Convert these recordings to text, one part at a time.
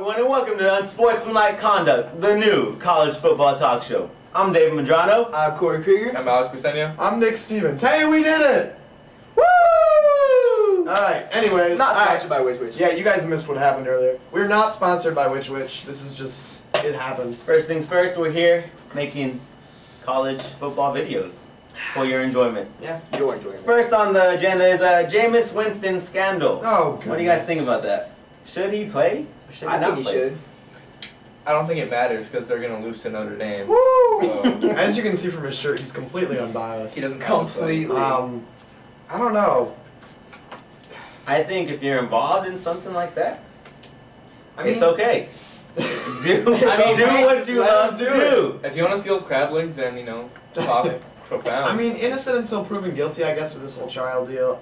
everyone, and welcome to Unsportsmanlike Conduct, the new college football talk show. I'm David Medrano. I'm Korey Krueger. I'm Alex Briseno. I'm Nick Stevens. Hey, we did it! Woo! Alright, anyways. Not sponsored by Which Which. Yeah, you guys missed what happened earlier. We're not sponsored by Which Which. This is just, it happens. First things first, we're here making college football videos for your enjoyment. Yeah. Your enjoyment. First on the agenda is Jameis Winston scandal. Oh, goodness. What do you guys think about that? Should he play? Or should he I not think he play? should. I don't think it matters because they're going to lose to Notre Dame. Woo! So, As you can see from his shirt, he's completely unbiased. he doesn't Completely. I don't know. I think if you're involved in something like that, it's mean- okay. do I mean, do what you love to do. If you want to steal crab legs, then, talk profound. I mean, innocent until proven guilty, I guess, with this whole trial deal.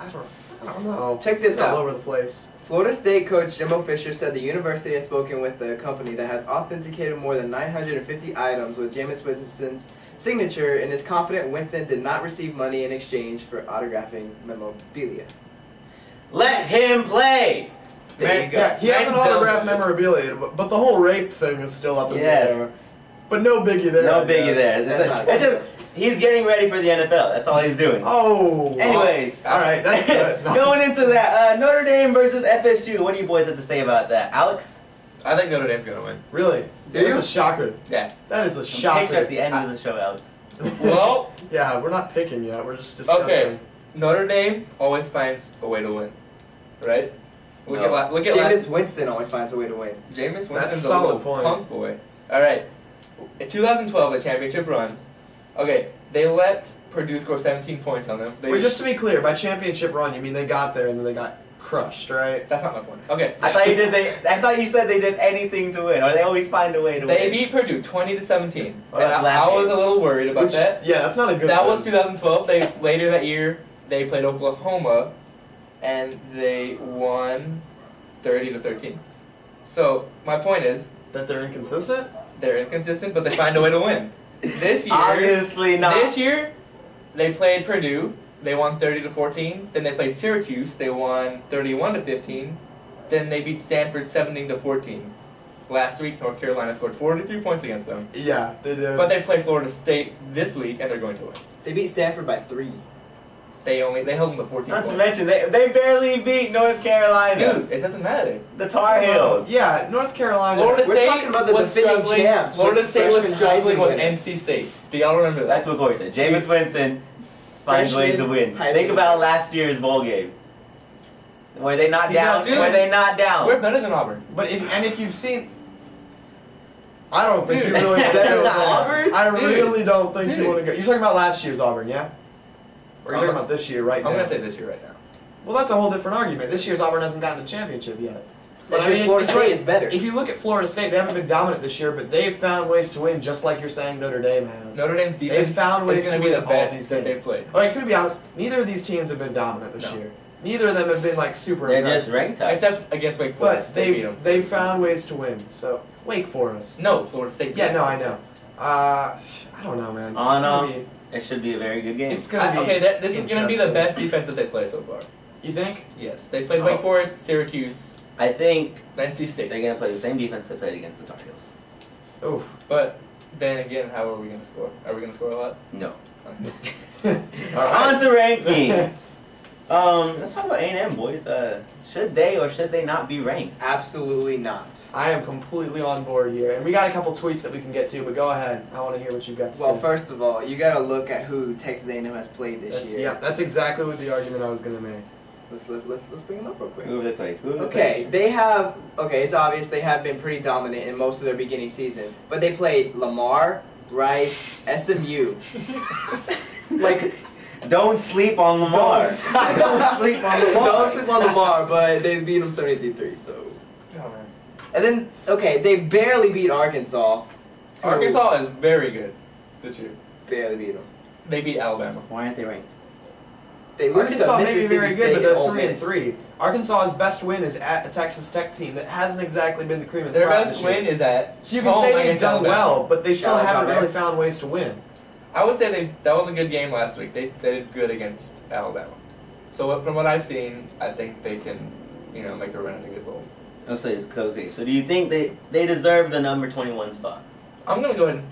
I don't know. Check this It's all out. over the place. Florida State coach Jimbo Fisher said the university has spoken with the company that has authenticated more than 950 items with Jameis Winston's signature and is confident Winston did not receive money in exchange for autographing memorabilia. Let him play. There you go. Yeah, he has an Man's autographed self- memorabilia, but the whole rape thing is still up in Yes. the air. But no biggie there. No I biggie guess. there. That's not It's just, he's getting ready for the NFL. That's all he's doing. Oh. Anyways, Alright, that's good. going into that, Notre Dame versus FSU. What do you boys have to say about that? Alex? I think Notre Dame's going to win. Really? Do That's you? a shocker. Yeah. That is a Picks are at shocker. the end of the show, Alex. Well, Yeah, we're not picking yet. We're just discussing. okay. Notre Dame always finds a way to win. Right? Look No. at Jameis Winston always finds a way to win. Jameis That's Winston's a a solid little point. punk boy. Alright. In 2012, the championship run. Okay, they let Purdue score 17 points on them. Wait, just to be clear, by championship run, you mean they got there and then they got crushed, right? That's not my point. Okay. I thought you said they did anything to win, or they always find a way to They win. beat Purdue 20-17. Well, And last I was game. a little worried about Which, that. yeah, that's not a good That thing. was 2012. Later that year, they played Oklahoma, and they won 30-13. So my point is, That they're inconsistent? they're inconsistent, but they find a way to win. This year, Obviously not. This year, they played Purdue. They won 30-14. Then they played Syracuse. They won 31-15. Then they beat Stanford 17-14. Last week, North Carolina scored 43 points against them. Yeah, they did. But they play Florida State this week, and they're going to win. They beat Stanford by 3. They held them to 14 Not points. to mention, they barely beat North Carolina. Dude, it doesn't matter. The Tar Heels. Yeah, North Carolina. Florida We're State talking about the was defending struggling. champs Florida with State was freshman struggling Heisman with winner. NC State. Do y'all remember That's that? what Korey said. Jameis Winston finds ways to win. Heisman Think about winner. last year's bowl game. Were they not He down? does, Were they not down? We're better than Auburn. But if you've seen, I don't think Dude, you really want to better go than there. Auburn? I Dude. really don't think Dude. you want to go. You're talking about last year's Auburn, yeah? Or you're I'm- talking about this year, right I'm now? going to say this year right now. Well, that's a whole different argument. This year's Auburn hasn't gotten the championship yet. This I year's mean, Florida it's State right. is better. If you look at Florida State, they haven't been dominant this year, but they've found ways to win, just like you're saying Notre Dame has. Notre Dame's defense found ways is going to to be win the all best these that games. they've played. Alright, can we be honest? Neither of these teams have been dominant this No. year. Neither of them have been like super They're impressive. just ranked up. Except against Wake Forest. But they beat them. they've found ways to win. So Wake Forest. No, Florida State. Yeah, no, I know. I don't know, man. On, It's gonna be. It should be a very good game. It's gonna be. Okay, this is going to be the interesting. best defense that they play so far. You think? Yes. They played Oh. Wake Forest, Syracuse, I think NC State. they're going to play the same defense they played against the Tar Heels. Oof. But then again, how are we going to score? Are we going to score a lot? No. Okay. On to rankings. Let's talk about A&M, boys. Should they or should they not be ranked? Absolutely not. I am completely on board here, and we got a couple tweets that we can get to, but go ahead. I want to hear what you've got to Well, say. first of all, you got to look at who Texas A&M has played this That's, year. yeah, that's exactly what the argument I was gonna make. Let's bring them up real quick. Who have they played? Who have they Okay, played? they have. Okay, it's obvious they have been pretty dominant in most of their beginning season, but they played Lamar, Rice, SMU. Like, Don't sleep on Lamar. Don't sleep on Lamar. don't sleep on Lamar, but they beat them 73. So, Oh, man. and then okay, they barely beat Arkansas. who Arkansas is very good this year. barely beat them. They beat Alabama. Why aren't they ranked? They lose Arkansas to may be Mississippi very State good, but they're Ole 3 and Miss. 3. Arkansas's best win is at a Texas Tech team that hasn't exactly been the cream of the Their crop best this year. win is at So you can home say they've against done Alabama. well, but they still Shout out haven't there. really found ways to win. I would say that was a good game last week. They did good against Alabama. So from what I've seen, I think they can, make a run at a good bowl. I'll say okay. So do you think they deserve the number 21 spot? I'm gonna go ahead and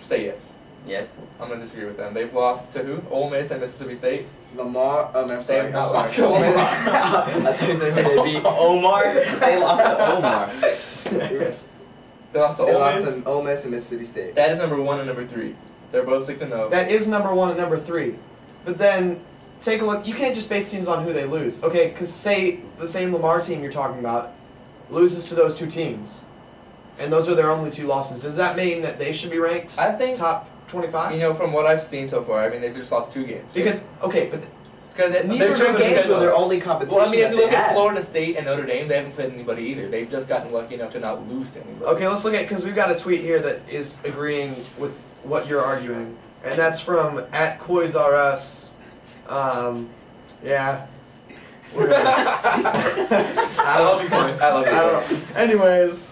say yes. Yes. I'm gonna disagree with them. They've lost to who? Ole Miss and Mississippi State. Lamar. I'm sorry. They have not I'm lost sorry. to Omar. I thought you said who they beat. Omar. They lost to Omar. They lost to They Ole lost Miss. to Ole Miss and Mississippi State. That is number 1 and number 3. They're both 6-0. That is number 1 and number 3. But then, take a look. You can't just base teams on who they lose. Okay, because say the same Lamar team you're talking about loses to those 2 teams. And those are their only 2 losses. Does that mean that they should be ranked I think, top 25? you know, from what I've seen so far, I mean, they've just lost 2 games. Because, okay, but Because Neither There's of 2 them games are were their close. only competition. Well, I mean, if that you look they at had. Florida State and Notre Dame, they haven't played anybody either. They've just gotten lucky enough to not lose to anybody. okay, let's look at, because we've got a tweet here that is agreeing with what you're arguing. And that's from @KoysRS. Yeah. We're gonna, I love you, Corey. I love you. I don't know. Anyways,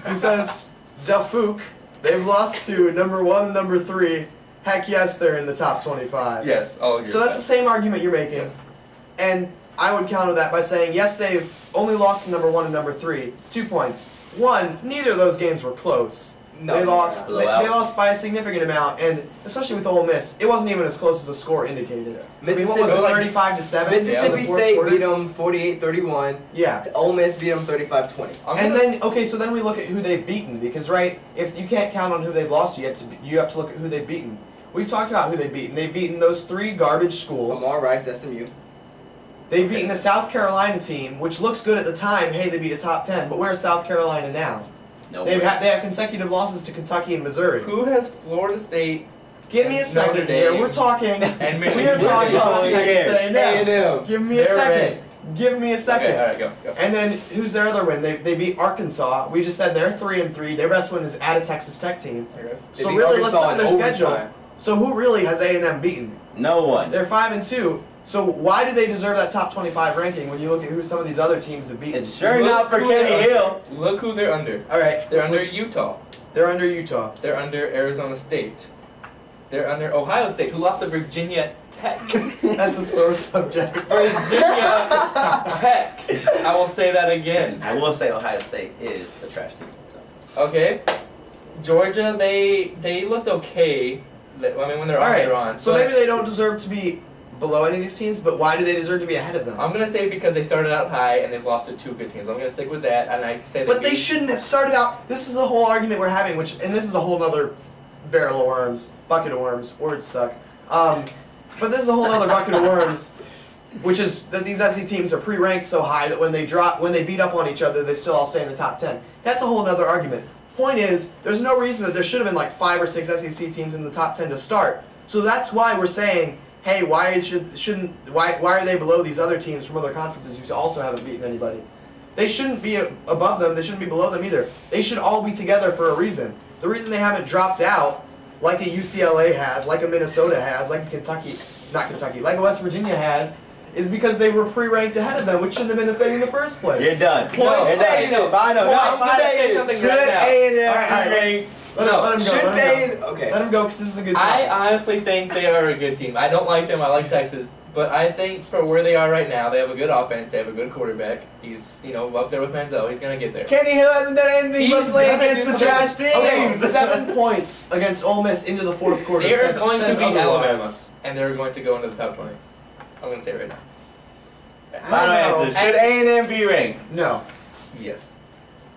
he says, Dafook, they've lost to number 1 and number 3. Heck yes, they're in the top 25. Yes, I'll agree So with that's the same argument you're making. Yes. And I would counter that by saying, yes, they've only lost to number 1 and number 3. 2 points. 1, neither of those games were close. No, they lost. no. They lost by a significant amount, and especially with Ole Miss, it wasn't even as close as the score indicated. I mean, what was it, Mississippi- 35-7? Mississippi in the fourth State quarter? beat them 48-31. Yeah. Ole Miss beat them 35-20. And then, okay, so then we look at who they've beaten, because, right, if you can't count on who they've lost, you have to look at who they've beaten. We've talked about who they've beaten. They've beaten those 3 garbage schools. Lamar Rice, SMU. They've beaten a South Carolina team, which looks good at the time. Hey, they beat a top 10, but where's South Carolina now? No. They have consecutive losses to Kentucky and Missouri. who has Florida State Give me a second Notre here. Dame We're talking. and We are Michigan? talking about Yeah. Texas A&M. A&M. Give me a They're second. Give me a second. Okay, all right, go. And then who's their other win? They beat Arkansas. We just said they're 3-3. Their best win is at a Texas Tech team. Okay. So They beat really, let's Arkansas look at their in schedule. overtime. So who really has A&M beaten? No one. They're 5-2. So why do they deserve that top 25 ranking when you look at who some of these other teams have beaten? It's sure not for who Kenny they're Hill. under. Look who they're under. All right. They're let's under look. Utah. They're under Utah. They're under Arizona State. They're under Ohio State, who lost to Virginia Tech. That's a sore subject. Virginia Tech. I will say that again. I will say Ohio State is a trash team. So. Okay. Georgia, they looked okay. I mean, when they're All on, right. they're on. So But maybe they don't deserve to be below any of these teams, but why do they deserve to be ahead of them? I'm gonna say because they started out high and they've lost to 2 good teams. I'm gonna stick with that, and I say But they shouldn't have started out. This is the whole argument we're having, and this is a whole other barrel of worms, bucket of worms. Words suck. But this is a whole other bucket of worms, which is that these SEC teams are pre-ranked so high that when they beat up on each other, they still all stay in the top 10. That's a whole other argument. Point is, there's no reason that there should have been like 5 or 6 SEC teams in the top 10 to start. So that's why we're saying, hey, why are they below these other teams from other conferences who also haven't beaten anybody? They shouldn't be above them. They shouldn't be below them either. They should all be together for a reason. The reason they haven't dropped out, like a UCLA has, like a Minnesota has, like a like a West Virginia has, is because they were pre-ranked ahead of them, which shouldn't have been a thing in the first place. You're done. Points You're done. stated. Final. I'm gonna say something Should right now. A&M All right, be ranked? Let him go. Should Let they? him go. Okay. Let him go, because this is a good I time. honestly think they are a good team. I don't like them. I like Texas. But I think for where they are right now, they have a good offense. They have a good quarterback. He's, up there with Manziel. He's going to get there. Kenny Hill hasn't done anything but He's play gonna against do the trash Okay, teams. 7 points against Ole Miss into the fourth quarter. They are going to says beat otherwise. Alabama. And they're going to go into the top 20. I'm going to say it right now. Final I don't answer. know. Should A&M be ranked? No. Yes.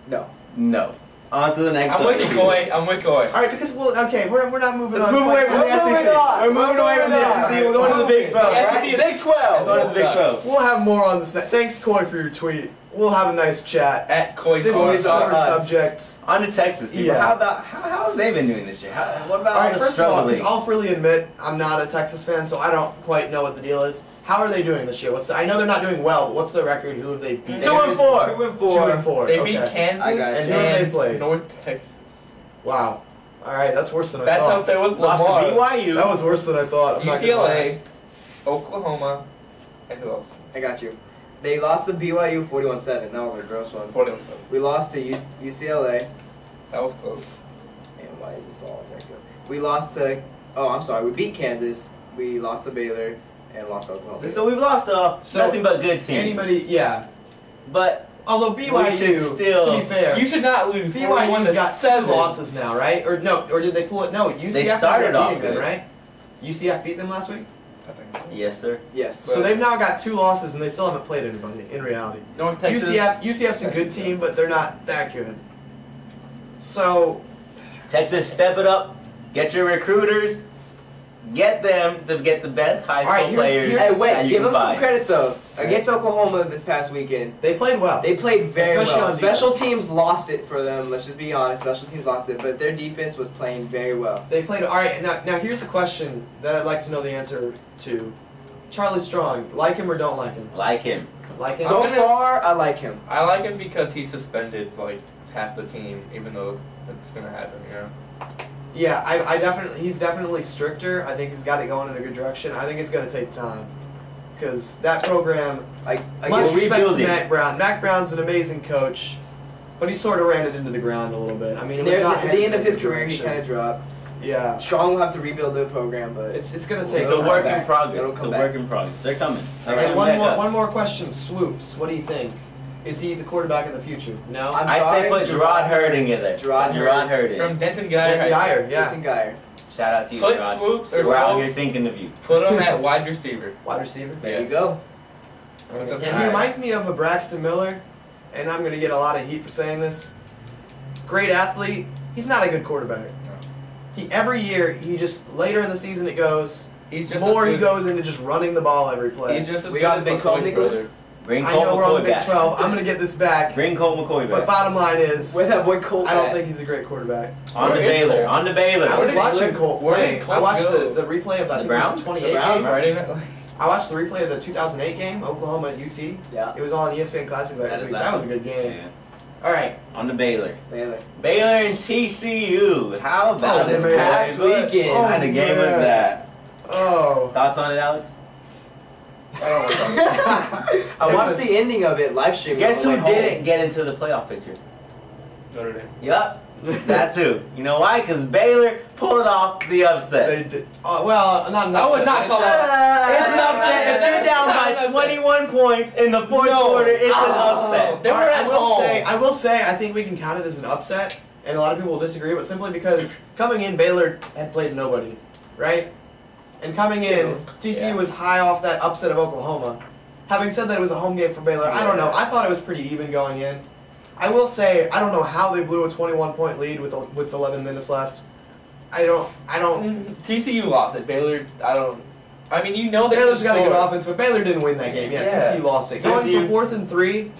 No. No. On to the next I'm with you, Korey. I'm with Korey. All right, because we're not moving Let's on. move away from the We're moving SEC. on. We're moving away from the SEC. We're going to the Big 12. The right? SEC is- Big 12. Going to the Big 12. We'll have more on this. Thanks, Korey, for your tweet. We'll have a nice chat. At Korey. This Korey's is a sore us. subject. On to Texas, people. Yeah. How about how have they been doing this year? What about All right, the first of all, struggling? 'cause I'll freely admit I'm not a Texas fan, so I don't quite know what the deal is. How are they doing this year? I know they're not doing well, but what's their record? Who have they beat? 2-4. 2-4. They okay. beat Kansas I got you. And who have they played? North Texas. Wow. All right, that's worse than I That's thought. up there with Lost to Lamar. BYU. That was worse than I thought. I'm not gonna lie. UCLA, Oklahoma, and who else? I got you. They lost to BYU 41-7. That was a gross one. 41-7. We lost to UCLA. That was close. And why is this all jacked up? We lost to. Oh, I'm sorry. We beat Kansas. We lost to Baylor and lost to Oklahoma. So we've lost So, nothing but good teams. Anybody? Yeah. But Although BYU, still- to be fair, You should not lose 41 BYU's to got 7 2 losses now, right? Or no? Or did they pull it? No, UCF They started off beating them, good. right? UCF beat them last week. I think so. Yes, sir. Yes. So they've now got 2 losses and they still haven't played anybody in reality. North Texas. UCF's a good team, but they're not that good. So Texas, step it up. Get your recruiters. Get them to get the best high school All right, players. Hey, that wait, you give can them some find. credit though. Against Oklahoma this past weekend, they played well. they played very Especially well. on Special teams lost it for them. Let's just be honest. Special teams lost it, but their defense was playing very well. They played all right. Now here's a question that I'd like to know the answer to. Charlie Strong, like him or don't like him? Like him. Like him. So gonna- far, I like him. I like him because he suspended like half the team, even though it's gonna happen, you know. Yeah, I definitely, he's definitely stricter. I think he's got it going in a good direction. I think it's going to take time. Because that program, I much guess respect to rebuilding. Mac Brown. Mac Brown's an amazing coach, but he sort of ran it into the ground a little bit. I mean, it was not at the heading end of in his a career, he direction. kind of dropped. Yeah, Strong will have to rebuild the program, but it's going to take It's a time. work back. in progress. It'll It's come a back. work in progress. They're coming. They're And coming back up. one more question, Swoops. What do you think? Is he the quarterback of the future? No. I'm I sorry, say put Gerard Herding in there. Gerard Herding. From Denton Guy. Denton Geyer, yeah. Denton Geyer. Shout out to you, Put Gerard. Swoops or We're out here Swoops. thinking of you. Put him at wide receiver. Wide receiver. There Yes. you go. What's up, And he Geyer? reminds me of a Braxton Miller, and I'm going to get a lot of heat for saying this. Great athlete. He's not a good quarterback. Every year, he just, later in the season it goes, He's just more as he good. goes into just running the ball every play. He's just as We good got as the Big 12, McCoy's Nicholas? brother. Bring I Cole know we're on McCoy the Big back. 12. I'm going to get this back. Bring Cole McCoy But back. bottom line is, Where's that boy Colt I don't at? think he's a great quarterback. On to Where is Baylor. Cole? On to Baylor. I was did- watching where- Colt where play. did Colt I watched go? the replay of that. The Browns? 28 The Browns? game. Right in it. I watched the replay of the 2008 game, Oklahoma at UT. Yeah. It was on ESPN Classic that week. That was a good game. Yeah. All right. On to Baylor. Baylor. Baylor and TCU. How about Oh, this man. Past boy? weekend. What kind of game was man. that? Oh. Thoughts on it, Alex? I watched the ending of it live streaming. Guess on who the way home. didn't get into the playoff picture? Notre Dame. Yup. That's who. You know why? Because Baylor pulled off the upset. They did. Well, not. I would not call that. It's an upset. If they're down by 21 points in the fourth quarter, it's an upset. They were at home. I will say, I think we can count it as an upset, and a lot of people will disagree, but simply because coming in, Baylor had played nobody, right? And coming in, TCU Yeah. was high off that upset of Oklahoma. Having said that, it was a home game for Baylor. I don't know. I thought it was pretty even going in. I will say, I don't know how they blew a 21-point lead with 11 minutes left. I don't. TCU lost it. Baylor, I mean, you know they Baylor's got a good score. offense, but Baylor didn't win that game. Yeah, Yeah. TCU lost it. Going TCU. for 4th and 3,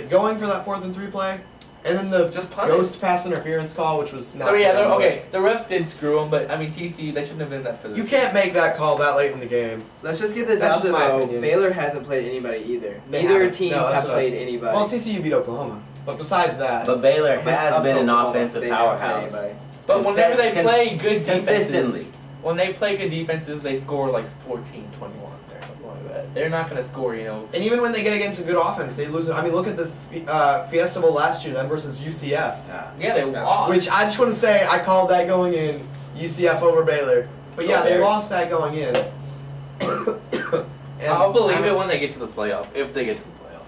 going for that 4th and 3 play, and then the Just punt it. ghost pass interference call, which was not. Oh yeah, good, but okay. The refs did screw them, but I mean TCU, they shouldn't have been that position. You can't make that call that late in the game. Let's just get this That's out just there my though. opinion. Baylor hasn't played anybody either. They Neither haven't. teams No, that's have what I played was- anybody. Well, TCU beat Oklahoma, but besides that, But Baylor But has up been to an Oklahoma, offensive they haven't played powerhouse. anybody. But whenever they play good defenses, consistently. when they play good defenses, they score like 14, 21 or something like that. They're not going to score, you know. and even when they get against a good offense, they lose. I mean, look at the Fiesta Bowl last year, then versus UCF. Yeah, they lost. Which I just want to say, I called that going in, UCF over Baylor. But yeah, Go they Bears. lost that going in. And I'll believe I it don't- when they get to the playoff, if they get to the playoff.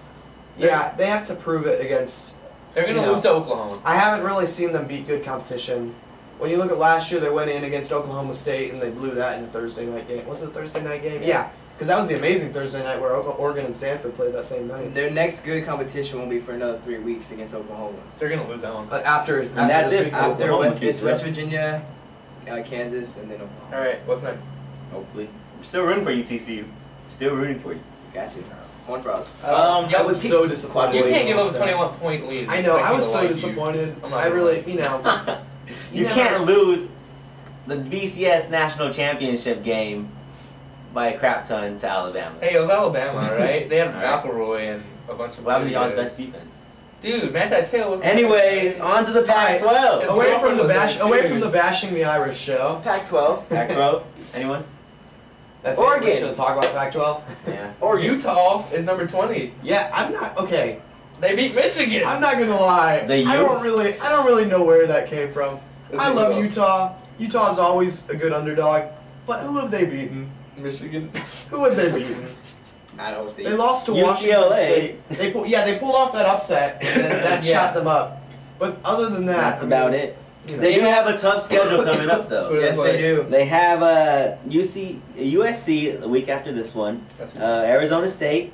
Yeah, they have to prove it against. They're going to You know. lose to Oklahoma. I haven't really seen them beat good competition. When you look at last year, they went in against Oklahoma State and they blew that in the Thursday night game. Was it the Thursday night game? Yeah, because that was the amazing Thursday night where Oregon and Stanford played that same night. Their next good competition will be for another 3 weeks against Oklahoma. They're going to lose that one. After that's this it. week, After Oklahoma West, keeps it's West up. Virginia, Kansas, and then Oklahoma. All right, what's next? Hopefully. We're still rooting for you, TCU. Still rooting for you. Got you. Horn frogs. I was so disappointed. You when can't they give up lost a that. 21-point lead. and I know. expect I me was to so like you. disappointed. I'm not I gonna really, lie. you know. You never- can't lose the BCS National Championship game by a crap ton to Alabama. Hey, it was Alabama, right? They had All right. McElroy and a bunch of What happened to y'all's guys. best defense? Dude, Matt, that tail was. Anyways, on to the Pac-12. His Away from girlfriend the was bash, there, away too. from the bashing the Irish show. Pac-12. Pac-12. Anyone? That's Oregon. it. We're just gonna talk about Pac-12. Yeah. Or Utah is number 20. Yeah, I'm not okay. They beat Michigan. I'm not gonna lie. The I don't Utes. really know where that came from. Let's I see love who else. Utah. Utah's always a good underdog. But who have they beaten? Michigan. Who have they beaten? Idaho State. They lost to UCLA. Washington State. They pulled off that upset, and then that Yeah. shot them up. But other than that, That's about it. You know. They do have a tough schedule coming up, though. Yes, they do. They have USC the week after this one, That's Arizona State,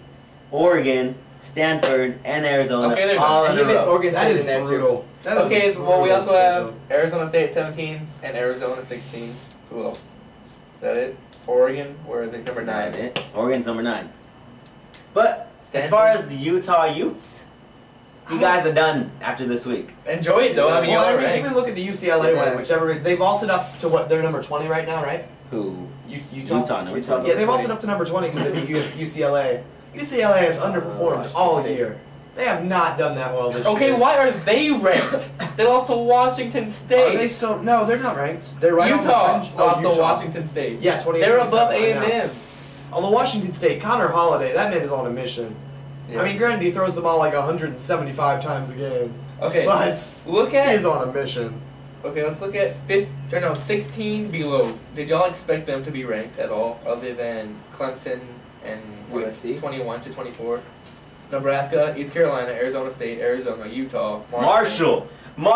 Oregon, Stanford, and Arizona. Okay, they're all done. in And a he missed row. Oregon That State is in there too. brutal. That is Okay, a well, we brutal also have schedule. Arizona State at 17 and Arizona 16. Who else? Is that it? Oregon, where are they? Number 9. Oregon's number 9. But as Stanford. far as the Utah Utes, you guys are done after this week. Enjoy it, though. I mean, Well, you're I mean, right. even look at the UCLA one, whichever. They vaulted up to what? They're number 20 right now, right? Who? Utah. Utah number Utah's 20. Yeah, they vaulted up to number 20 because they beat UCLA. UCLA has underperformed all year. They have not done that well this Okay, year. why are they ranked? They lost to Washington Are State. they still? No, they're not ranked. They're right Utah on the fringe. lost to Utah. Washington State. Yeah, 28. They're above 27 right now. A&M. Although Washington State, Connor Holiday, that man is on a mission. Yeah. I mean, granted, he throws the ball like 175 times a game, Okay, but look he at. is on a mission. Okay, let's look at 16 below. Did y'all expect them to be ranked at all, other than Clemson and USC? 21 to 24? Nebraska, East Carolina, Arizona State, Arizona, Utah, Marshall and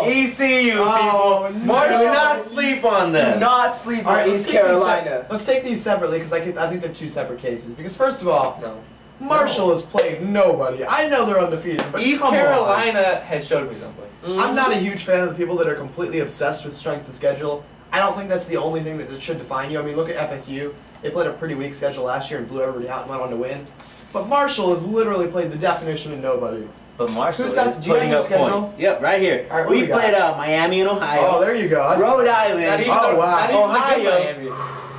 ECU, Oh, people. no. Do not sleep on Do them. not sleep All on right, let's East take these Carolina. let's take these separately because I think they're two separate cases. Because first of all, No. Marshall has played nobody. I know they're undefeated, but East come on. Carolina has showed me something. I'm not a huge fan of the people that are completely obsessed with strength of schedule. I don't think that's the only thing that should define you. I mean, look at FSU. They played a pretty weak schedule last year and blew everybody out and went on to win. But Marshall has literally played the definition of nobody. But Marshall Who's got- is do you have putting their up schedule? points. Yep, right here. All right, what we do we got? played Miami and Ohio. Oh, there you go. That's- Rhode Not Island, even Oh, the- wow. not even the good Ohio. Miami.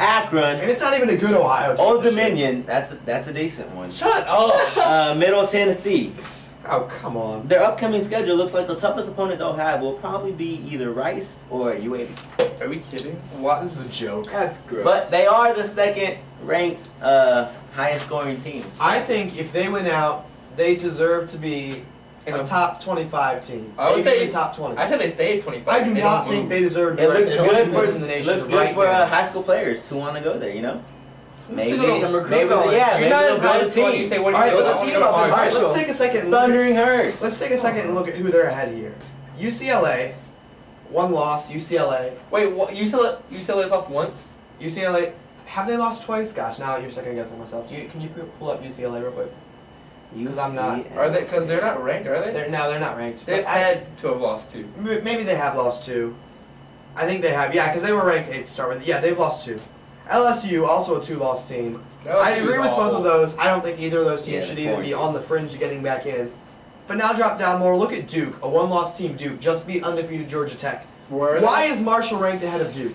Akron, And it's not even a good Ohio team. Old this year. Dominion. That's a decent one. Shut up. Middle Tennessee. Oh, come on. Their upcoming schedule looks like the toughest opponent they'll have will probably be either Rice or UAB. Are we kidding? What? This is a joke. That's gross. But they are the second ranked highest scoring team. I think if they win out, they deserve to be In a the- top 25 team. I would Maybe say- even top 20. I said they stay at 25. I do They not don't think move. they deserve to It rank looks the good only for team in the nation looks good right for now. high school players who want to go there. You know, maybe Look at some recruit maybe going. yeah, You're maybe not they'll in high build a school and you team. say, what do All you right, do? let's I see wanna go to All right, Marshall. let's take a second. And look at, Thundering Herd. let's take a second and look at who they're ahead here. UCLA, one loss. UCLA, Wait, what? UCLA's lost once? UCLA. Have they lost twice? Gosh, now you're second guessing myself. Can you pull up UCLA real quick? Because I'm not. Are they? Because they're not ranked, are they? They're not ranked. They've But I- had to have lost 2. Maybe they have lost 2. I think they have. Yeah, because they were ranked 8th to start with. Yeah, they've lost 2. LSU, also a 2-loss team. I agree with both of those. I don't think either of those teams Yeah, should they're even be points. on the fringe of getting back in. But now drop down more. Look at Duke, a 1-loss team. Duke just beat undefeated Georgia Tech. Where Why is Marshall ranked ahead of Duke?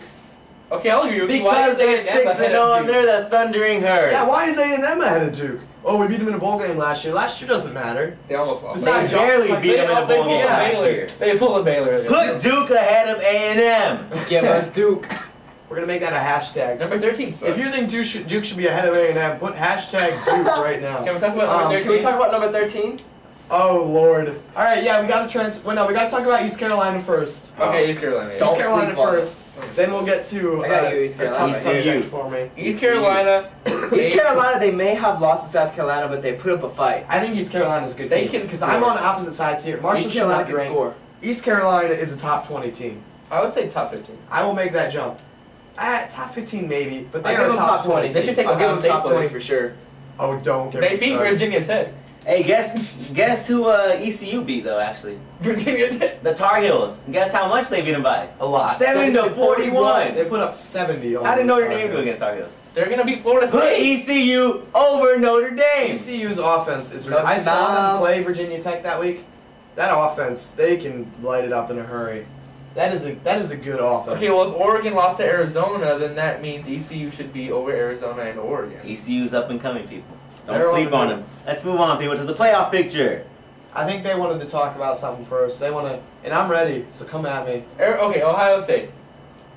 Okay, I'll agree with you. Why Because is they're A&M 6-0 ahead of and Duke? they're the Thundering Herd. Yeah, why is A&M ahead of Duke? Oh, we beat them in a bowl game last year. Last year doesn't matter. They almost lost. They Besides, barely like, beat them in a bowl pulled game a last Baylor. year. They pulled a Baylor. Put Duke ahead of A&M. Give us Duke. We're going to make that a hashtag. Number 13 sucks. If you think Duke should be ahead of A&M, put hashtag Duke right now. Can we talk about number 13? Can we talk about number 13? Oh, Lord. All right, yeah, we got to we got to talk about East Carolina first. Okay, East Carolina. Don't East Carolina sleep on it. first. Then we'll get to I got you, East a Carolina. tough subject ECU. for me. East Carolina. East Carolina, they may have lost to South Carolina, but they put up a fight. I think East Carolina's a good They team. can Because score. I'm on opposite sides here. Marshall East should not Carolina be can ranked. score. East Carolina is a top 20 team. I would say top 15. I will make that jump. Top 15 maybe, but they I'll are give a them top 20. They should take I'll give Ohio them State top 20 place. for sure. Oh, don't get They me beat started. Virginia Tech. Hey, guess who ECU beat though? Actually, Virginia Tech. the Tar Heels. Guess how much they beat them by? A lot. 7-41. They put up 70 on How did those Notre Tar Dame do Heels. against Tar Heels? They're gonna beat Florida Put State. ECU over Notre Dame. ECU's offense is. Notre I saw them Dame. play Virginia Tech that week. That offense, they can light it up in a hurry. That is a good offense. Okay, well, if Oregon lost to Arizona, then that means ECU should be over Arizona and Oregon. ECU's up and coming, people. They're Don't on sleep the on move. them. Let's move on, people, to the playoff picture. I think they wanted to talk about something first. They want to, and I'm ready. So come at me. Okay, Ohio State.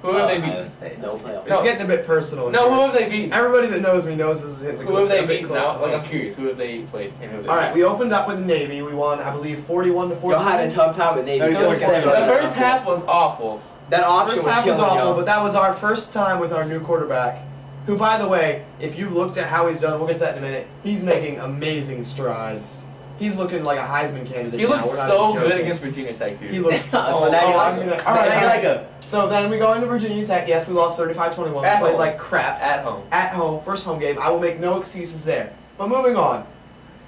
Who have they Ohio beaten? State, no playoff. It's No. getting a bit personal. No, here. who have they beaten? Everybody that knows me knows this is hitting the Who have they a bit beaten? close Now, to like, home. I'm curious. Who have they played? And who have they All right, beaten? we opened up with Navy. We won, I believe, 41-14. Y'all had a tough time with Navy. 34-7. The first half was awful. That option First was half was killing awful, y'all. but that was our first time with our new quarterback. who, by the way, if you looked at how he's done, we'll get to that in a minute, he's making amazing strides. He's looking like a Heisman candidate He now. looks We're not so even good joking. against Virginia Tech, dude. He looks. So now you like him. All right, Now you like him. So then we go into Virginia Tech. Yes, we lost 35-21. We At played home. like crap. At home. At home, first home game. I will make no excuses there. But moving on.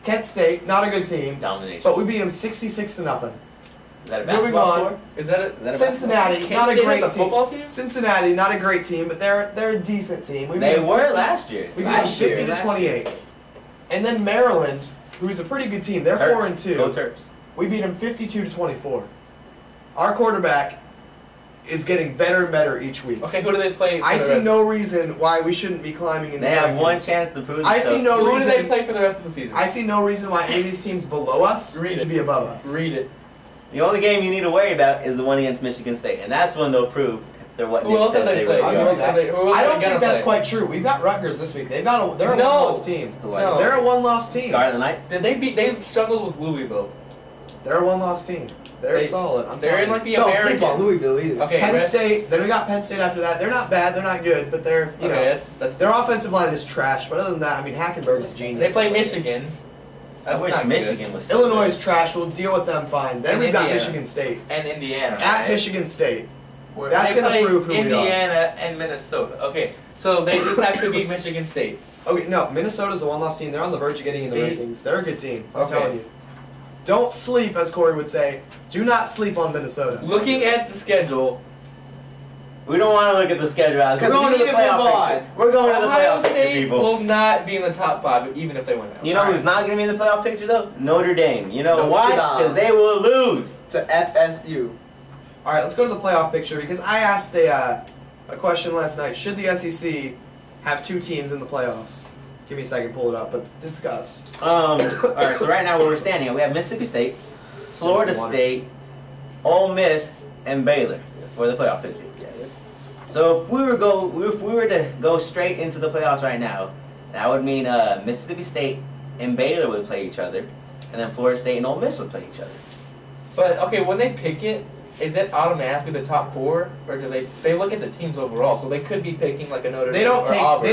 Kent State, not a good team, Domination. but we beat them 66-0. Is that a moving basketball on. score? Is that a... Is that a Cincinnati, Kent not a State great has a football team? Cincinnati, not a great team, but they're a decent team. We beat They them were 50 last year. We beat them Last year. 50-28. And then Maryland, who's a pretty good team, they're Terps. 4-2. Go Terps. We beat them 52-24. Our quarterback is getting better and better each week. Okay, who do they play for I the see rest? no reason why we shouldn't be climbing in They the have one rankings. chance to prove I themselves. see no Who do they reason. play for the rest of the season? I see no reason why any of these teams below us Read should it. be above us. Read it. The only game you need to worry about is the one against Michigan State, and that's when they'll prove if they're what Who Nick else says have they they played? really I'll give are. you that. Who else are I they don't gonna think that's play? quite true. We've got Rutgers this week. They're a No. one-loss team. Who No. They're a one-loss team. Scarlet Knights? Did they beat? They struggled with Louisville. They're a one-loss team. They're They- solid. I'm They're telling in like you. the Don't American. sleep on Louisville either. Okay, Penn rest- State. Then we got Penn State after that. They're not bad. They're not good, but they're you know Okay, that's their offensive line is trash. But other than that, I mean Hackenberg's a genius. they play Michigan. That's I wish not Michigan good. was still Illinois good. is trash. We'll deal with them fine. Then And we've got Indiana. Michigan State And Indiana. at right? Michigan State. Where That's they gonna play prove who we are. Indiana and Minnesota. Okay, so they just have to beat Michigan State. Okay, no, Minnesota's a one-loss team. They're on the verge of getting in the Beat- rankings. They're a good team. I'm Okay. telling you. Don't sleep, as Korey would say. Do not sleep on Minnesota. Looking at the schedule, We don't want to look at the schedule. We're Because going we to the need to move playoff on. picture. We're going to the Ohio playoff picture, State people. will not be in the top 5 even if they win out. You know who's not going to be in the playoff picture, though? Notre Dame. You know Notre why? Dame. Because they will lose. To FSU. All right, let's go to the playoff picture because I asked a question last night. Should the SEC have 2 teams in the playoffs? Give me a second, pull it up, but discuss. All right, so right now where we're standing, we have Mississippi State, Florida State, Ole Miss, and Baylor for the playoff picture. Yes. So if we were to go straight into the playoffs right now, that would mean Mississippi State and Baylor would play each other, and then Florida State and Ole Miss would play each other. But okay, when they pick it, is it automatically the top 4, or do they look at the teams overall? So they could be picking like a Notre They Dame don't or take Auburn. they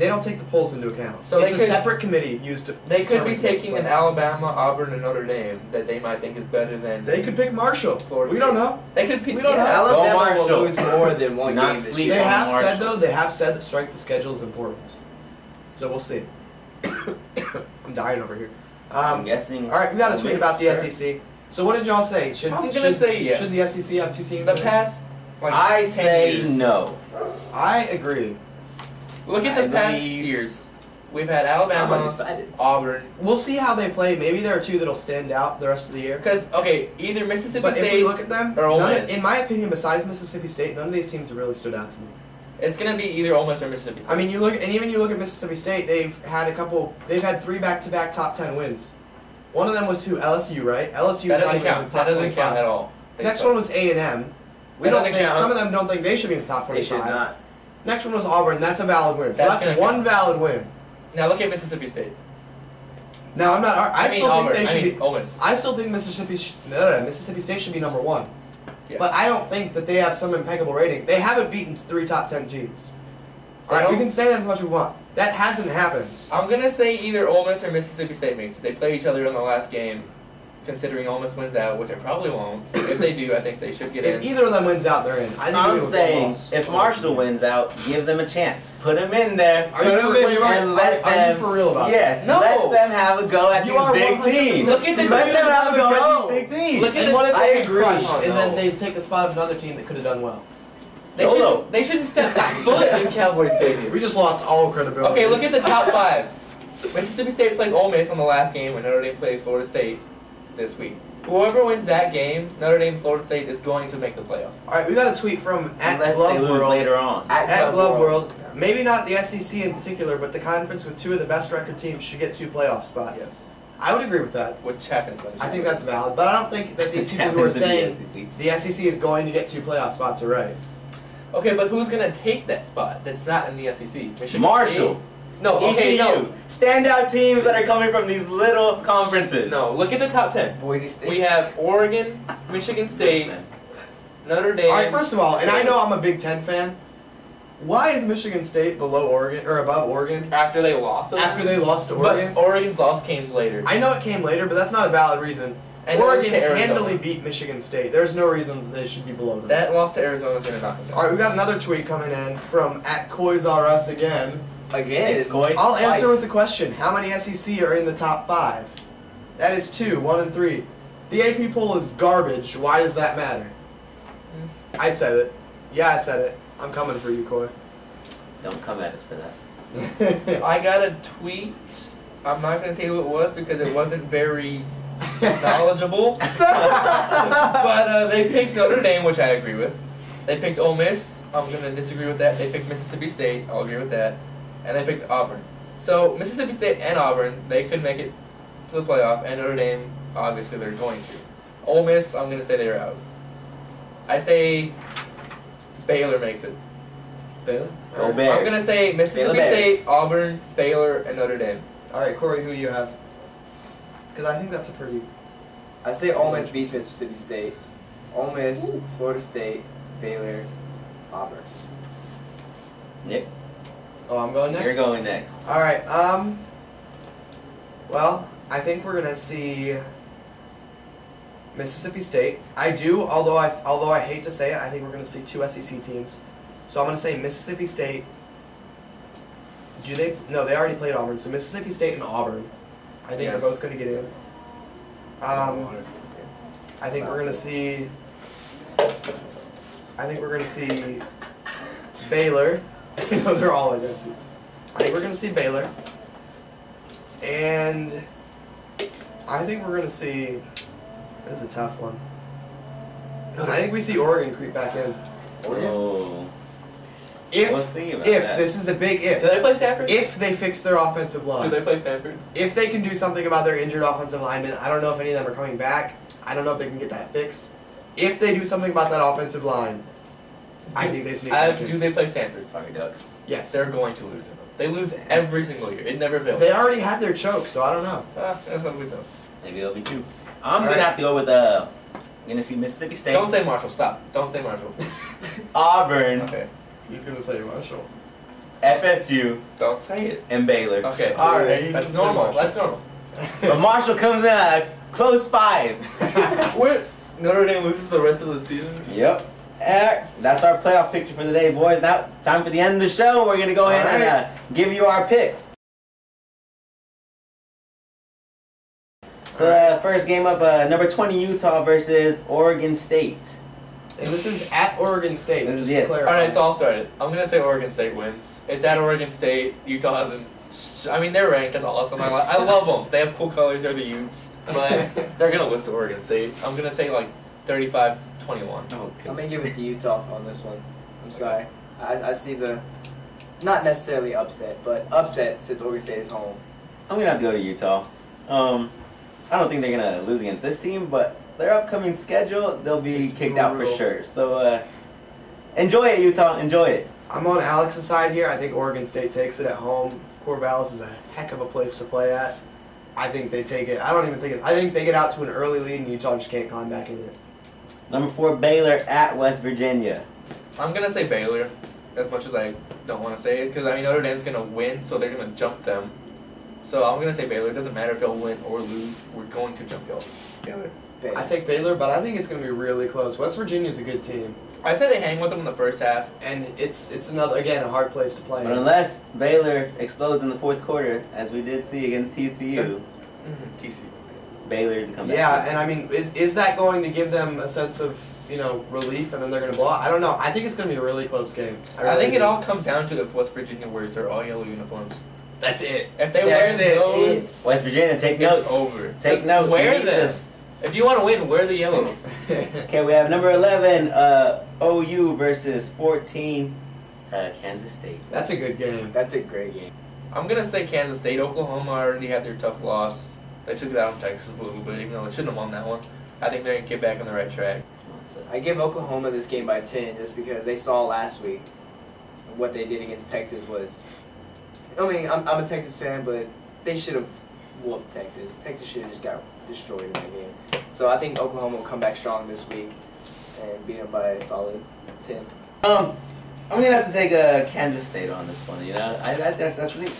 don't take the polls into account. So it's they a could- separate committee used to. They could be determine this taking an playoff. Alabama, Auburn, and Notre Dame that they might think is better than. They could pick Marshall. Florida We don't State. know. They could pick. We don't know. yeah. Go Alabama Marshall. will lose more than one Not game this sleep year. They on have said Marshall. though. They have said that strike the schedule is important. So we'll see. I'm dying over here. I'm guessing. All right, we got a Ole tweet Miss, about the sure. SEC. So what did y'all say? Should, I'm gonna should- say yes. Should the SEC have 2 teams? The in it? past. Like, I 10 say years. no. I agree. Look at the I past believe- years. We've had I'm Alabama, undecided. Auburn. We'll see how they play. Maybe there are 2 that'll stand out the rest of the year. Because okay, either Mississippi But if State. we look at them, or Ole none of, Miss. in my opinion, besides Mississippi State, none of these teams have really stood out to me. It's gonna be either Ole Miss or Mississippi State. I mean, you look, and even you look at Mississippi State, they've had 3 back-to-back top 10 wins. One of them was who? LSU, right? LSU that was not doesn't even in count. the That top doesn't 25. count at all. They Next suck. one was A&M. We That don't doesn't think count. some of them don't think they should be in the top They 25. should not. Next one was Auburn. That's a valid win. So That's that's gonna one count. valid win. Now look at Mississippi State. No, I'm not. I mean still Auburn. think they should I mean be. Ole Miss. I still think Mississippi State should be number 1. Yeah. But I don't think that they have some impeccable rating. They haven't beaten 3 top 10 teams. All right, we don't? can say that as much as we want. That hasn't happened. I'm gonna say either Ole Miss or Mississippi State makes it. They play each other in the last game. Considering Ole Miss wins out, which it probably won't. If they do, I think they should get If in. either of them wins out, they're in. I think I'm we would saying loss. if Marshall wins out, give them a chance. Put them in there. Are you Put for, them in wait, and let are them. you for real about Yes, No. let them have a go at You these are big 100% teams. Look at the Let teams them have that a go go. at these big teams. Look at And the- what if I they agree. crush Oh, and then no. they take the spot of another team that could have done well? They shouldn't step foot in Cowboy Stadium. We just lost all credibility. Okay, look at the top 5. Mississippi State plays Ole Miss on the last game, and Notre Dame plays Florida State this week. Whoever wins that game, Notre Dame, Florida State, is going to make the playoff. All right, we got a tweet from Unless they lose @GloveWorld. later on. At Glove World, maybe not the SEC in particular, but the conference with 2 of the best record teams should get 2 playoff spots. Yes. I would agree with that. Which happens. I think that's valid, but I don't think that these people who are Happens in the saying SEC. the SEC is going to get 2 playoff spots are right. Okay, but who's going to take that spot that's not in the SEC? Michigan Marshall. State? No, okay, ECU. no. Standout teams that are coming from these little conferences. No, look at the top 10. Boise State. We have Oregon, Michigan State, Notre Dame. All right, first of all, and I know I'm a Big Ten fan, Why is Michigan State below Oregon or above Oregon After they lost to them. after they lost to Oregon? But Oregon's loss came later. I know it came later, but that's not a valid reason. And Oregon it was to Arizona. handily beat Michigan State. There's no reason that they should be below them. That loss to Arizona is going to knock them down. All right, we got another tweet coming in from @KoysRUs again. Again. Thanks, Korey. I'll answer Twice. with the question: how many SEC are in the top 5? That is 2, 1 and 3. The AP poll is garbage. Why does that matter? I said it. Yeah, I said it. I'm coming for you, Korey. Don't come at us for that. I got a tweet. I'm not going to say who it was because it wasn't very knowledgeable. But they picked Notre Dame, which I agree with. They picked Ole Miss. I'm going to disagree with that. They picked Mississippi State. I'll agree with that. And they picked Auburn. So Mississippi State and Auburn, they could make it to the playoff. And Notre Dame, obviously, they're going to. Ole Miss, I'm going to say they're out. I say Baylor makes it. Baylor? Go Alright. Bears. I'm going to say Mississippi Baylor Bears. State, Auburn, Baylor, and Notre Dame. Alright, Korey, who do you have? Because I think that's a pretty... I say Ole Miss beats Mississippi State. Ole Miss, Florida State, Baylor, Auburn. Nick, Oh, I'm going next? you're going next. Alright, well, I think we're gonna see Mississippi State. I do, although I hate to say it, I think we're gonna see 2 SEC teams. So I'm gonna say Mississippi State. Do they? No, they already played Auburn. So Mississippi State and Auburn. I think Yes. they're both gonna get in. I think we're gonna see. I think we're gonna see Baylor. You know they're all identical. I think we're gonna see Baylor, and I think we're gonna see. This is a tough one. I think we see Oregon creep back in. Oh. If We'll see about if that. this is a big Do if. they play Stanford? If they fix their offensive Do line. they play Stanford? If they can do something about their injured offensive linemen, I don't know if any of them are coming back. I don't know if they can get that fixed. If they do something about that offensive line, I think they sneak back Do in. they play Stanford? Sorry, Ducks. Yes. They're going to lose them. They lose every single year. It never fails. They already had their choke, so I don't know. That's gonna be tough. Maybe there'll be 2. I'm Alright. gonna have to go with I'm gonna see Mississippi State, Don't say Marshall. Stop. Don't say Marshall. Auburn, Okay. He's gonna say Marshall. FSU, Don't say it. and Baylor. Okay. All right. That's normal. That's normal. But Marshall comes in at a close 5. Where Notre Dame loses the rest of the season? Yep. That's our playoff picture for the day, boys. Now, time for the end of the show. We're going to go ahead and give you our picks. So, the first game up, number 20 Utah versus Oregon State. And this is at Oregon State. This is just it. to clarify. All right, it's all started. I'm gonna say Oregon State wins. It's at Oregon State. Utah hasn't. I mean, they're ranked. That's awesome. I love them. They have cool colors. They're the Utes, but they're gonna lose to Oregon State. I'm gonna say like 35-21. Oh, I'm gonna give it to Utah on this one. I'm sorry. I see the, not necessarily upset, but upset since Oregon State is home. I'm going to have to go to Utah. I don't think they're going to lose against this team, but their upcoming schedule, they'll be It's kicked out for brutal. sure. So, enjoy it, Utah. Enjoy it. I'm on Alex's side here. I think Oregon State takes it at home. Corvallis is a heck of a place to play at. I think they take it. I don't even think it. I think they get out to an early lead and Utah just can't climb back in it. Number 4, Baylor at West Virginia. I'm gonna say Baylor, as much as I don't want to say it, because I mean Notre Dame's gonna win, so they're gonna jump them. So I'm gonna say Baylor. It doesn't matter if y'all win or lose. We're going to jump y'all. Baylor. I take Baylor, but I think it's going to be really close. West Virginia's a good team, I say they hang with them in the first half. and it's another again a hard place to play. But in. unless Baylor explodes in the 4th quarter, as we did see against TCU, TC. Baylor's the comeback. Yeah, team. and I mean, is that going to give them a sense of relief, and then they're going to blow out? I don't know. I think it's going to be a really close game. I really think it do. all comes down to if West Virginia wears their all yellow uniforms. That's it. If they That's wear it. those, West Virginia, take it's notes. over. Take Just notes. Wear We need them. this. If you want to win, wear the yellows. Okay, we have number 11, OU versus 14, Kansas State. That's a good game. That's a great game. I'm gonna say Kansas State. Oklahoma already had their tough loss. They took it out on Texas a little bit, even though they shouldn't have won that one. I think they're gonna get back on the right track. I give Oklahoma this game by 10 just because they saw last week what they did against Texas was. I mean, I'm a Texas fan, but they should have whooped Texas. Texas should have just got destroyed in that game. So I think Oklahoma will come back strong this week and beat them by a solid 10. I'm gonna have to take Kansas State on this one. You know, that's the thing.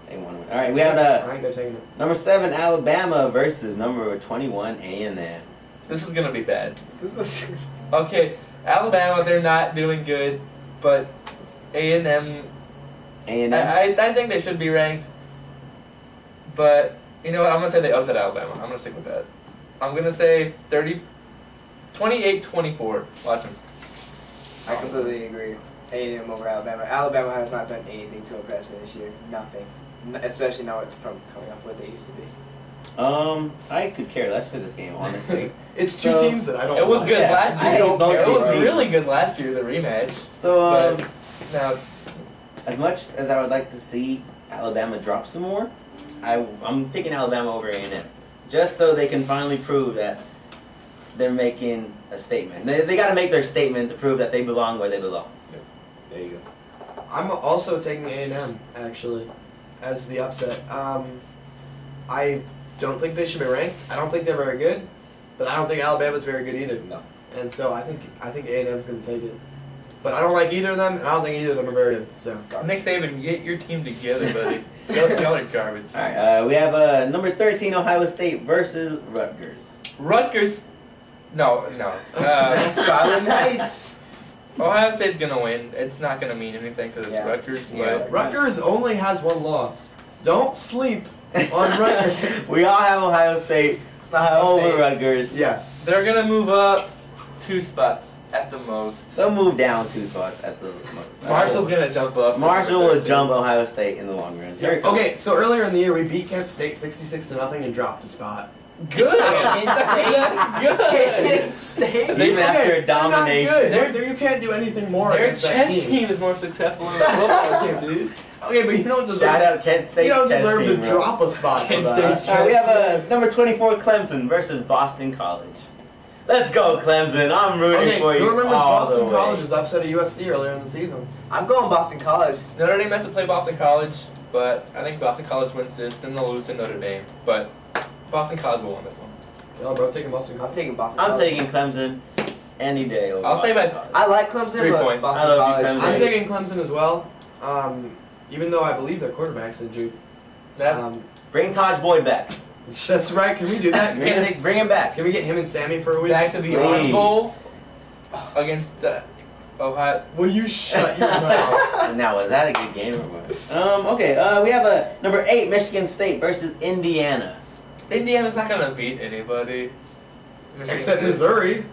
They won. All right, we have I think they're taking it. number 7 Alabama versus number 21 A&M. This is gonna be bad. Okay, Alabama, they're not doing good, but A&M, I think they should be ranked. But you know what? I'm gonna say they upset Alabama. I'm gonna stick with that. I'm gonna say 28-24. Watch them. I completely agree. A&M over Alabama. Alabama has not done anything to impress me this year. Nothing. Especially now from coming off what they used to be. I could care less for this game, honestly. It's two So, teams that I don't. It was like. good Yeah, last I year. don't care. It was Both really teams. good last year, the rematch. So, But now it's as much as I would like to see Alabama drop some more, I'm picking Alabama over A&M, just so they can finally prove that they're making a statement. They got to make their statement to prove that they belong where they belong. There you go. I'm also taking A&M actually, as the upset. I don't think they should be ranked. I don't think they're very good, but I don't think Alabama's very good either. No. And so I think A&M's going to take it. But I don't like either of them, and I don't think either of them are very good. So Nick Saban, get your team together, buddy. Y'all are garbage. All right, we have number 13 Ohio State versus Rutgers. Rutgers. No. Scarlet Knights. Ohio State's gonna win. It's not gonna mean anything because it's Yeah. Rutgers, Yeah. but Rutgers only has one loss. Don't sleep on Rutgers. We all have Ohio State over State. Rutgers. Yes. they're gonna move up 2 spots at the most. So move down 2 spots at the most. Marshall's gonna jump up. to Marshall number will 13. jump Ohio State in the long run. Here it comes. Okay, so earlier in the year we beat Kent State 66-0 and dropped a spot. Good. Kent State. Even after domination. They're not good. You can't do anything more Their against that chess team. team is more successful than the football team, dude. Okay, but you don't deserve. Shout out Kent State. You don't chess deserve team, to bro. drop a spot for Kent that. State's All right, we have number 24 Clemson versus Boston College. Let's go Clemson. I'm rooting Okay, for you. who remembers all the Boston way. College's upset at USC earlier in the season? I'm going Boston College. Notre Dame has to play Boston College, but I think Boston College wins this. Then they'll lose to Notre Dame, but Boston College will win this one. Yo, bro, taking Boston I'm College. taking Boston I'm College. taking Clemson any day over I'll say Boston by- College. I like Clemson, 3 but points. Boston I love you, College. Clemson. I'm taking Clemson as well, even though I believe their quarterback's injured. That, Bring Taj Boyd back. That's right. Can we do that? Bring him back. Can we get him and Sammy for a week? back to the Please. Orange Bowl against Ohio. Will you shut your mouth? Now, was that a good game or what? Okay, we have number 8 Michigan State versus Indiana. Indiana's not gonna beat anybody. Michigan Except State. Missouri.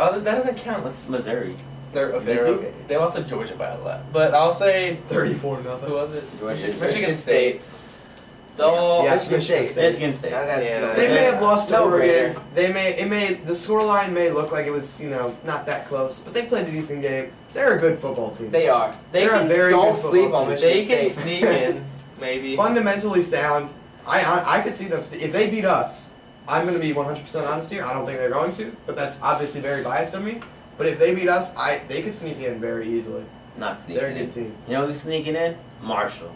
Oh, that doesn't count. What's Missouri? They're okay. Missy? They're okay. They lost to Georgia by a lot, but I'll say 34-0. who was it? Georgia. Michigan State. They'll Yeah. Michigan State. Michigan State. That's Yeah. no- They may have lost to no Oregon. brainer. The scoreline may look like it was, not that close, but they played a decent game. They're a good football team. They are. They They're a can, very don't good sleep football on team. Michigan they can State. sneak in, maybe. Fundamentally sound. I could see them. If they beat us, I'm going to be 100% honest here. I don't think they're going to, but that's obviously very biased of me. But if they beat us, they could sneak in very easily. Not sneaking They're a in. good team. You know who's sneaking in? Marshall.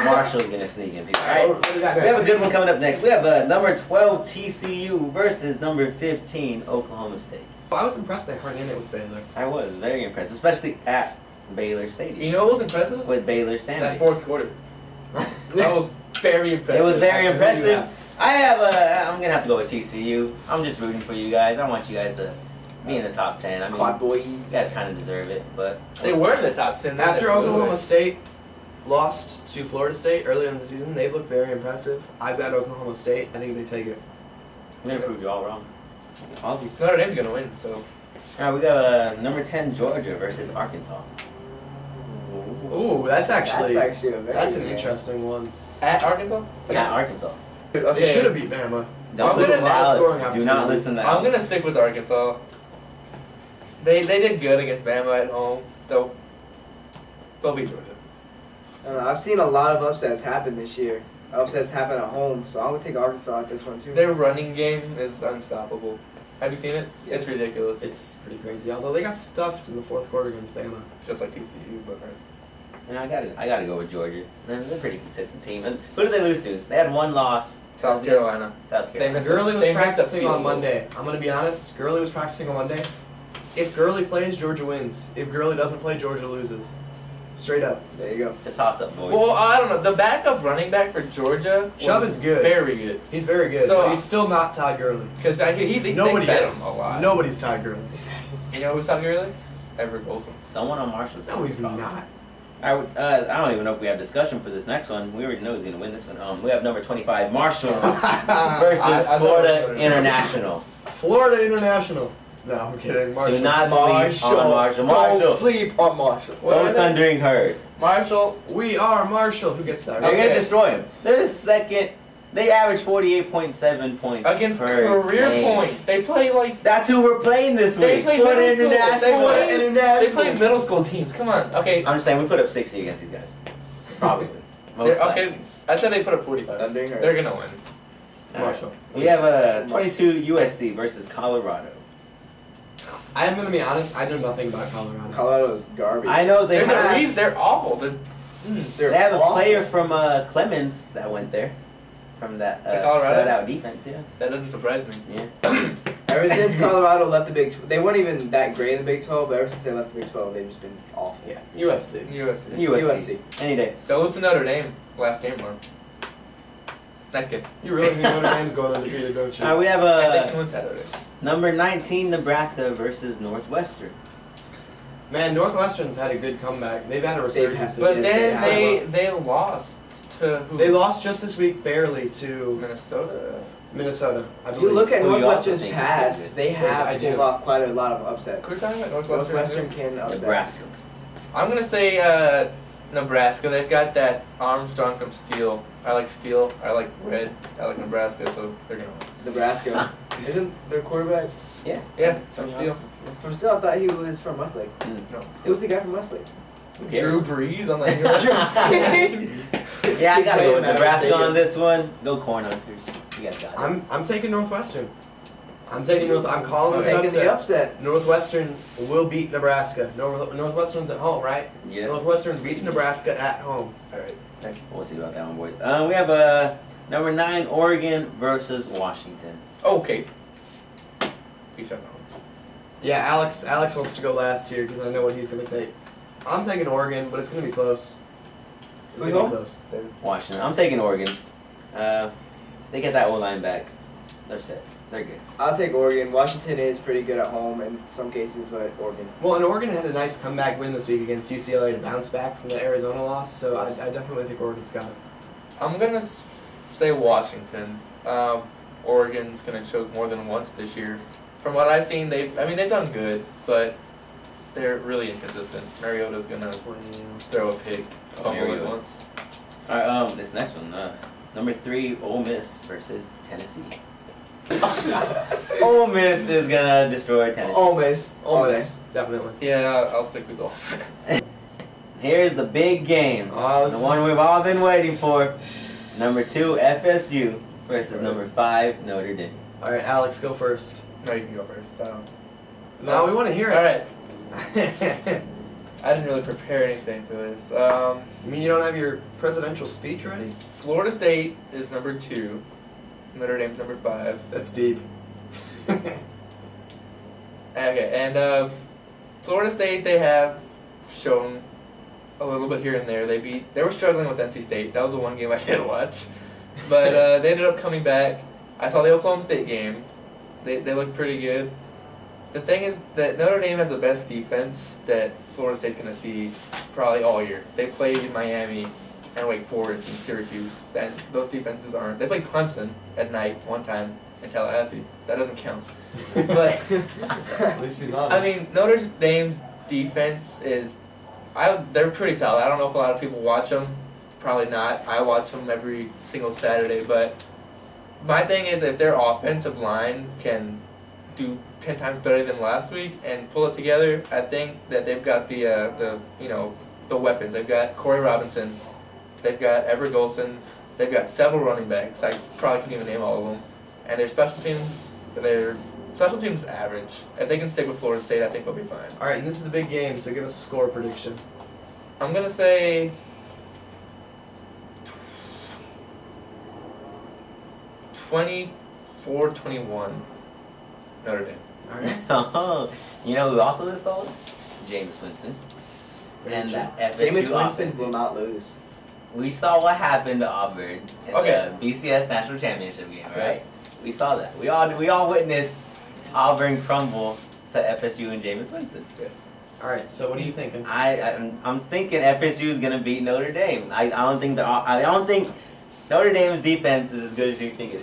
Marshall's gonna sneak in. All Alright, right. what do we got We have a next? good one coming up next. We have number 12 TCU versus number 15 Oklahoma State. I was impressed they hung in it with Baylor. I was very impressed, especially at Baylor Stadium You know what was impressive? with Baylor's fan That base. 4th quarter. That was very impressive. It was very Absolutely, impressive. I'm gonna have to go with TCU. I'm just rooting for you guys. I want you guys to be in the top 10. I mean, Quad boys. you guys kind of deserve it, but They were in the top 10. then After they blew Oklahoma it. State lost to Florida State earlier in the season, they've looked very impressive. I've got Oklahoma State. I think they take it. I'm gonna prove you all wrong. All of you. Notre Dame's gonna win. So All right, we got number 10 Georgia versus Arkansas. Ooh, that's actually That's actually a very that's an good game. interesting one. at Arkansas. Yeah, Arkansas. Okay. They should have beat Bama. Don't I'm listen gonna- to Alex. scoring Do not opportunities. listen to I'm Alex. gonna stick with Arkansas. They did good against Bama at home. They'll beat Georgia. I don't know, I've seen a lot of upsets happen this year. Upsets happen at home, so I'm gonna take Arkansas at this one too. Their running game is unstoppable. Have you seen it? It's Yes. ridiculous. It's pretty crazy. Although they got stuffed in the fourth quarter against Bama. Just like TCU, but And I gotta go with Georgia. They're a pretty consistent team. And who did they lose to? They had one loss. South Carolina. South They Carolina. missed Gurley was they missed a practicing field on goal. Monday. I'm gonna be honest. Gurley was practicing on Monday. If Gurley plays, Georgia wins. If Gurley doesn't play, Georgia loses. Straight up. There you go. It's a toss-up, boys. Well, I don't know. The backup running back for Georgia Chubb was is good. very good. He's very good, So- but he's still not Todd Gurley. Because they Nobody fed him is. a lot. Nobody's Todd Gurley. You know who's Todd Gurley? Everett Golson. Someone on Marshall's. No, he's not. I don't even know if we have discussion for this next one. We already know who's going to win this one. We have number 25, Marshall versus I Florida know. International. Florida International. No, I'm kidding. Marshall. Do not sleep on Marshall. Marshall. Don't sleep on Marshall. Go Thundering Herd. Marshall. We are Marshall. Who gets that? They're Right? going to destroy him. They're the second. They average 48.7 points Against per Career game. Point. They play like. That's who we're playing this They week. play Florida middle school. International. They play middle school teams. Come on. Okay. I'm just saying, we put up 60 against these guys. Probably. Most They're- likely. okay. I said they put up 45. Thundering Herd. They're gonna win. Marshall. We have 22 USC versus Colorado. I am going to be honest. I know nothing about Colorado. Colorado's garbage. I know they There's a have, reason they're awful. They're they have a awful. player from Clemens that went there. From that To Colorado? shutout defense, yeah. That doesn't surprise me. Yeah. Ever since Colorado left the Big 12, they weren't even that great in the Big 12, but ever since they left the Big 12, they've just been awful. Yeah. USC. USC. USC. Any day. They'll lose to Notre Dame last game, though. Nice game. You really think Notre Dame's going undefeated, don't you? We have They can win Saturday. number 19 Nebraska versus Northwestern. Man, Northwestern's had a good comeback. They've had a resurgence. had- But Yes, then they they lost to who? They lost just this week, barely, to Minnesota. Minnesota, I If believe. you look at Who you also Northwestern's think is past, good. they I have do. pulled off quite a lot of upsets. We're talking about Northwestern. Northwestern can upset. Nebraska. I'm gonna say Nebraska. They've got that Armstrong from Steel. I like Steel. I like Red. I like Nebraska, so they're gonna win. Nebraska. Isn't their quarterback Yeah. Yeah, from Steel. from still? I thought he was from Westlake. No. Who's the guy from Westlake? Who cares? Drew Brees on the Yeah, I gotta go with Playing Nebraska Nebraska. on this one. Go Cornhuskers. You guys got it. I'm taking Northwestern. I'm calling I'm this taking upset. the upset. Northwestern will beat Nebraska. Northwestern's at home, right? Yes. Northwestern beats Nebraska at home. Alright, next. We'll see about that one, boys. We have number 9 Oregon versus Washington. Okay. Peace out. Yeah, Alex wants to go last here because I know what he's going to take. I'm taking Oregon, but it's going to be close. It's going to be close. Washington. I'm taking Oregon. They get that O-line back. They're set. They're good. I'll take Oregon. Washington is pretty good at home in some cases, but Oregon. Well, and Oregon had a nice comeback win this week against UCLA to bounce back from the Arizona loss, so I definitely think Oregon's got it. I'm gonna say Washington. Oregon's gonna choke more than once this year. From what I've seen, they've done good, but they're really inconsistent. Mariota's gonna throw a pick, fumble it Mariota. once. Alright, this next one. Number 3 Ole Miss versus Tennessee. Ole Miss is gonna destroy Tennessee. Almost. Ole Miss, definitely. Yeah, I'll stick with all. Here's the big game. Oh, The one we've all been waiting for. Number 2 FSU versus number 5 Notre Dame. All right, Alex, go first. No, you can go first. No, we want to hear it. All right. I didn't really prepare anything for this. You mean you don't have your presidential speech ready? Florida State is number 2. Notre Dame's number 5. That's deep. Okay, and Florida State, they have shown a little bit here and there. They were struggling with NC State. That was the one game I did watch. But they ended up coming back. I saw the Oklahoma State game. They looked pretty good. The thing is that Notre Dame has the best defense that Florida State's going to see probably all year. They played Miami and Wake Forest and Syracuse, and those defenses aren't. They played Clemson at night one time in Tallahassee. That doesn't count. But At least he's honest. I mean, Notre Dame's defense is, they're pretty solid. I don't know if a lot of people watch them. Probably not. I watch them every single Saturday. But my thing is, if their offensive line can do 10 times better than last week and pull it together, I think that they've got the weapons. They've got Korey Robinson. They've got Everett Golson. They've got several running backs. I probably can't even name all of them. And their special teams average. If they can stick with Florida State, I think they'll be fine. All right, and this is the big game, so give us a score prediction. I'm going to say 24-21 Notre Dame. All right. You know who also is solid? Jameis Winston. And that FSU Jameis Winston offense. will not lose. We saw what happened to Auburn in Okay. the BCS National Championship game, right? Yes. We saw that. We all witnessed Auburn crumble to FSU and Jameis Winston. Yes. All right. So what are you thinking? I'm thinking FSU is gonna beat Notre Dame. I don't think Notre Dame's defense is as good as you think it is.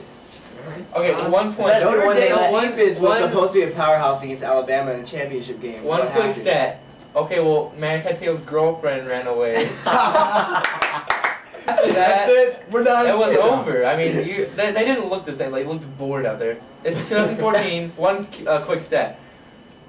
Okay, 1 point. That's Notre one thing Dame's I- defense was one- supposed to be a powerhouse against Alabama in the championship game. One What quick happened? stat. Okay, well, Mankate's girlfriend ran away. After That's it. We're done. It was We're done. over. I mean, they didn't look the same. They looked bored out there. This is 2014. One quick stat.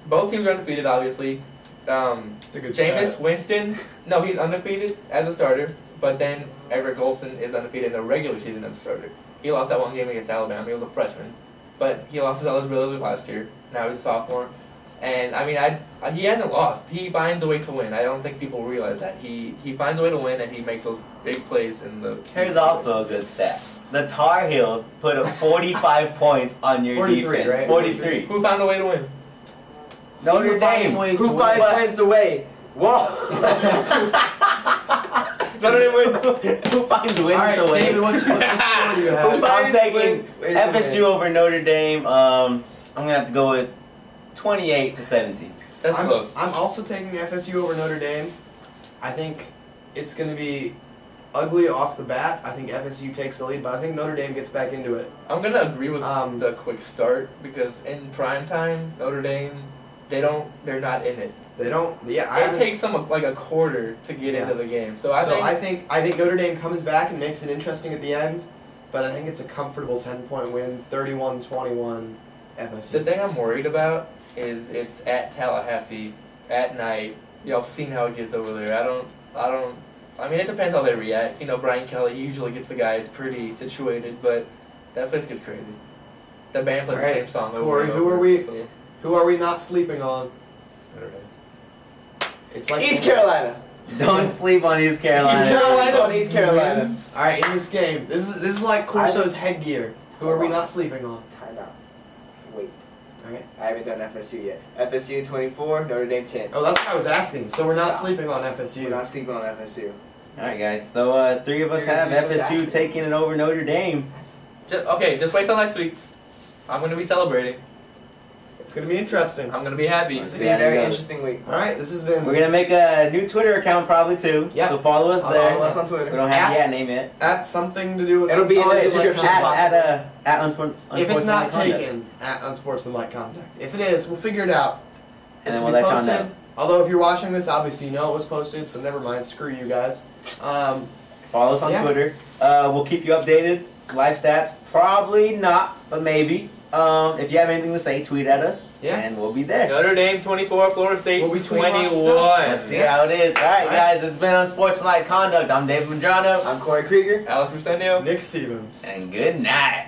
Both teams are undefeated, obviously. It's a good Jameis stat. Winston, no, he's undefeated as a starter, but then Everett Golson is undefeated in the regular season as a starter. He lost that one game against Alabama. He was a freshman, but he lost his eligibility last year. Now he's a sophomore. And I mean, he hasn't lost. He finds a way to win. I don't think people realize that. He finds a way to win, and he makes those big plays in the. Here's also a good stat. The Tar Heels put up 45 points on your 43, defense. right? 43. Who found a way to win? Notre Finding Dame. ways to Who win. finds wins the way? Whoa. Notre Dame wins. Who finds All wins right, the way? David, what score do you Who have? I'm taking Wait, FSU over Notre Dame. I'm gonna have to go with 28-17. That's close. I'm also taking FSU over Notre Dame. I think it's going to be ugly off the bat. I think FSU takes the lead, but I think Notre Dame gets back into it. I'm gonna agree with Um, the quick start because in prime time, Notre Dame, they're not in it. They don't. Yeah, It takes them like a quarter to get Yeah. into the game. So I think I think Notre Dame comes back and makes it interesting at the end, but I think it's a comfortable 10-point win, 31-21 FSU. the thing I'm worried about is it's at Tallahassee at night. Y'all seen how it gets over there. I mean, it depends how they react. You know, Brian Kelly usually gets the guys pretty situated, but that place gets crazy. The band plays Alright, the same song over Korey, and who over. are we- So, Who are we not sleeping on? Notre Dame. It's like East Carolina. Don't sleep on East Carolina. East Carolina on East Carolina. All right, in this game, this is like Corso's headgear. Who are we not sleeping on? Time out. Wait. Okay. I haven't done FSU yet. FSU 24, Notre Dame 10. Oh, that's what I was asking. So we're not Yeah. sleeping on We're FSU. not sleeping on FSU. All right, guys. So 3 of us have FSU taking it over Notre Dame. just wait till next week. I'm gonna be celebrating. It's gonna be interesting. I'm gonna be happy. It's gonna be a very interesting week. All right, this has been We're gonna make a new Twitter account probably too. Yeah. So follow us Follow there. Follow us on We Twitter. don't have At- the ad name yet. at something to do with. It'll be in the Unsportsmanlike description. Conduct. At If it's not Unsportsmanlike Conduct. taken, at Unsportsmanlike Conduct. If it is, we'll figure it out. And This then will we'll be let y'all posted. know. Although if you're watching this, obviously you know it was posted, so never mind. Screw you guys. Follow us on Yeah. Twitter. We'll keep you updated. Live stats, probably not, but maybe. If you have anything to say, tweet at us, Yeah. and we'll be there. Notre Dame 24, Florida State Well, we tweet lots of 21. Let's see how it is. All right, All right. guys, it's been Unsportsmanlike Conduct. I'm David Medrano, I'm Corey Krieger. Alex Briseno. Nick Stevens. and good night.